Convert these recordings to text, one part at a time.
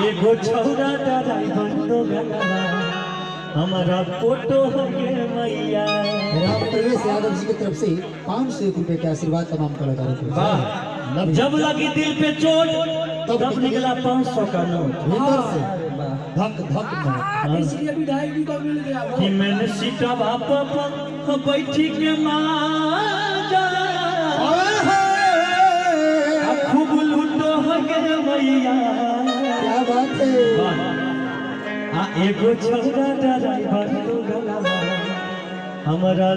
एगो छौरा ड्राइवर तो गला हमारा फोटो हो गया मैया। राम प्रवेश यादव जी की तरफ से 500 रुपए के आशीर्वाद तमाम कलाकारों को। वाह, जब लगी दिल पे चोट तब निकला 500 का नोट भीतर से धक धक कि मैंने सीटा बापा बैठी के माजा खूब लूटो हो गए मैया। क्या बात है। एगो छौरा ड्राइवर तो गला हमारा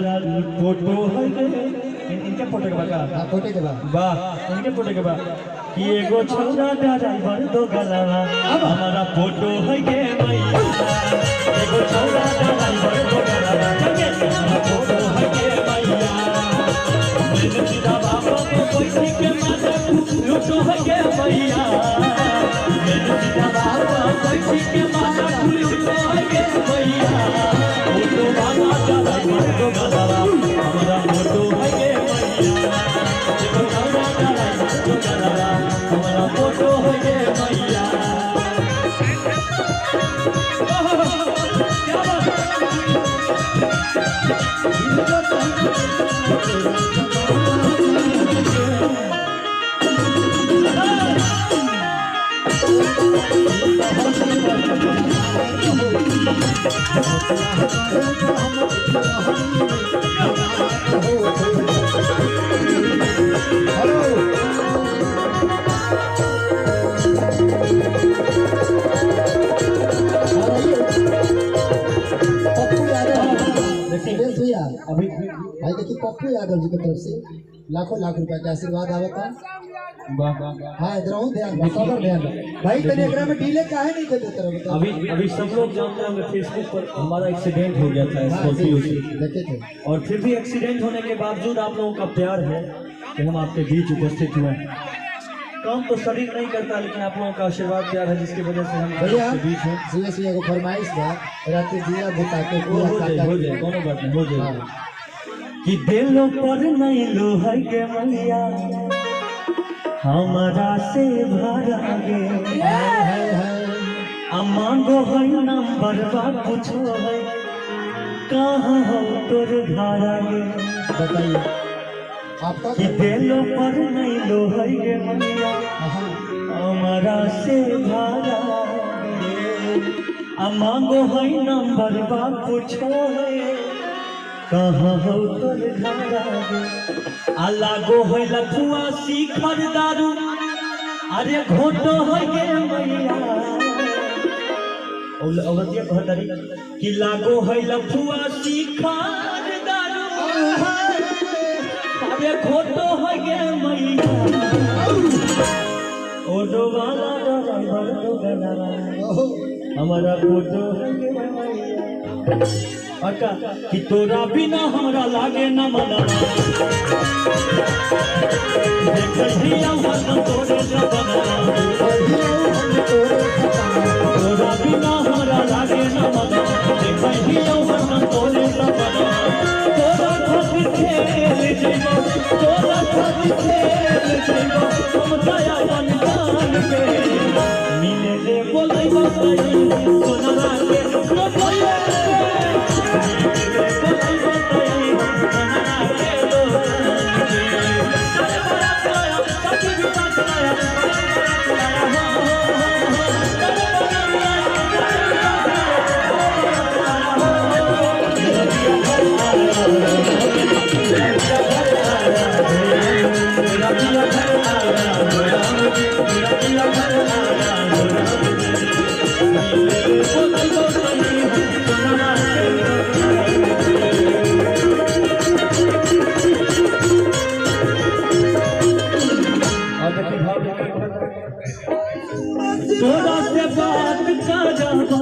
फोटो हो गए। इनके फोटो के बाद फोटो के बाद वाह, इनके फोटो के बाद कि एगो छौरा ड्राइवर तो गला हमारा फोटो हो गए मैया। एगो छौरा ड्राइवर तो गला हमारा फोटो हो गए मैया। मैंने सीधा बाबा को बैठी के माथा लूटो हो गए मैया। मैंने सीधा बाबा बैठी के माथा लूटो हो गए मैया। फोटो बाबा ड्राइवर तो गला हमारा फोटो हो गए मैया। एगो छौरा ड्राइवर तो गला हमारा फोटो हो गए मैया। अभी भाई देखिए पप्पू यादव जी की तरफ से लाखों लाख रुपए का आशीर्वाद आवता। हाँ इधर ध्यान भाई तेरे एकरा में डीले काहे नहीं देते तरह। अभी सब लोग जानते हैं फेसबुक पर हमारा एक्सीडेंट हो गया था स्कॉर्पियो से देखे थे, और फिर भी एक्सीडेंट होने के बावजूद आप लोगों का प्यार है कि हम आपके बीच उपस्थित हुए। काम तो शरीर नहीं करता लेकिन आप लोगों का आशीर्वाद प्यार है जिसकी वजह से हम आपके बीच हैं। सीएससी को फरमाइश है रात दिया बुता के हो जाए कोनो बात नहीं हो जाए कि दिलों पर नहीं लो है के मैया हमारा से भरा गे मांगो है नंबर बा पूछो है कहाँ हो तोर धारा गे। बताइए आपका कि दिलों पर नहीं लो है गे मैया हमारा से भरा गे मांगो है नंबर बा पूछो है कहाँ हो तोर धारा गे। लागो है लफुआ शिखर दारू अरे घोटो हो गे मैया। औरतिया कहतरी कि लागो है लफुआ शिखर दारू अरे घोटो हो गे मैया। ओडो वाला ड्राइवर तो गला हमारा फोटो हो गे मैया। अका कि तोरा बिना हमरा लागे न मनवा देखहिया हम तोरे जबना तोरा बिना हमरा लागे न मनवा देखहिया हम तोरे जबना। तोरा खातिर खेल जइबो तोरा खातिर खेल जइबो हम दया बन जान के मिले ले बोलैबो सोना के बोलैबो तोरा से बात का जावा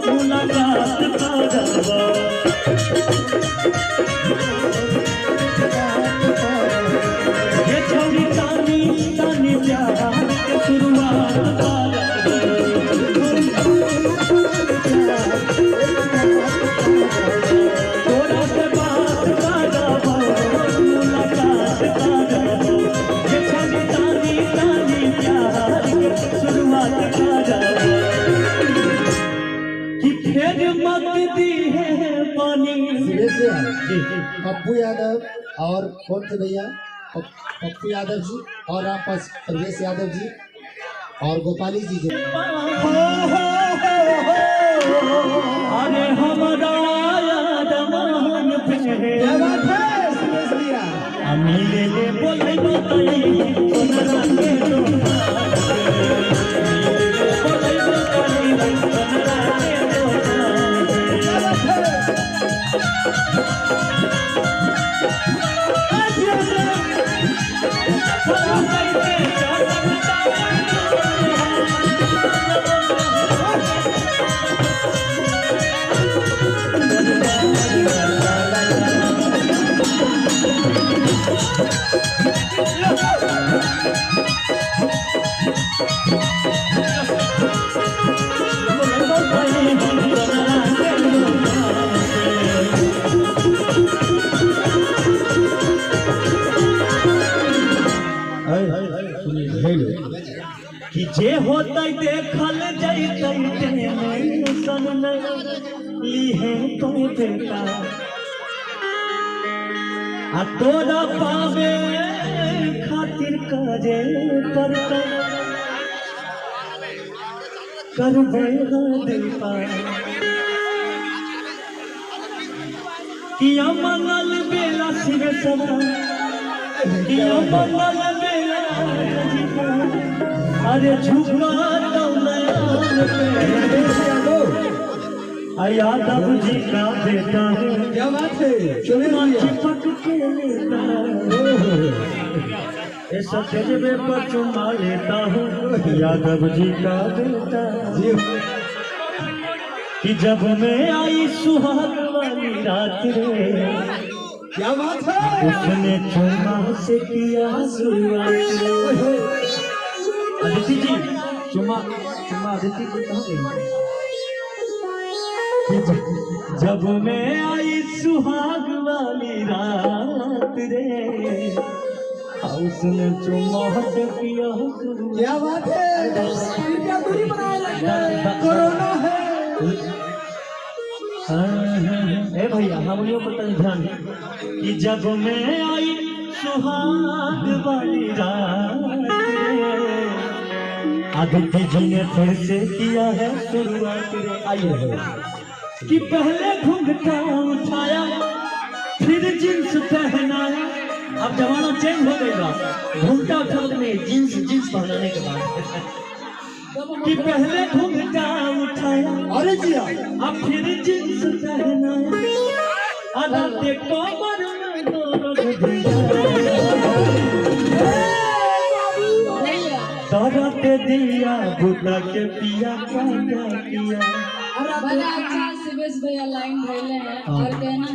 मुलाकात का जावा ये छोड़ी तानी तानी प्यार के शुरुआत का तोरा से बात का जावा मुलाकात का जावा ये छोड़ी तानी तानी प्यार के शुरुआत का जावा। भैया जी पप्पू यादव और कौन थे भैया पप्पू यादव जी और आपस प्रवेश यादव जी और गोपाली जी थे। अरे हमारा यादमान पे क्या बात है सुरेश भैया। मिले ले बोले बताई सोनरा के लोहा बोले बताई सोनरा के कि जे होता देखल जैते सन लीहे तो बेटा आ तोरा पावे खातिर काजे पड़ता करबे दिलपा किया मंगल बेला सिर सवा किया मंगल बेला अरे झुका यादव जी का बेटा है। क्या बात है चिपक के लेता ऐसा तेरे पर चुमा लेता हूँ यादव जी का बेटा कि जब मैं आई सुहाग वाली रात रे क्या बात है उसने चुमा से किया शुरुआत। अदिति जी चुमा अदिति जी कहाँ गई? जब मैं आई सुहाग वाली रात रे उसने चुमा से किया शुरुआत। क्या बात है क्या दूरी बनाए लगे कोरोना है। ए भैया हमनियों पर तनी ध्यान कि जब मैं आई सुहाग वाली रात आदित्य जी ने फिर से किया है शुरुआत रे। आइए कि पहले घूंघटा उठाया फिर जींस पहनाया। अब जमाना चेंज हो गया घूंघटा उठाने में जींस पहनाने के बाद कि पहले घूंघटा उठाया अरे जी अब फिर जींस पहनाया अदाते कमर में दर्द दिया बुता के पिया क्या किया। बड़ा अच्छा शिवेश भैया लाइन बोले हैं और कहना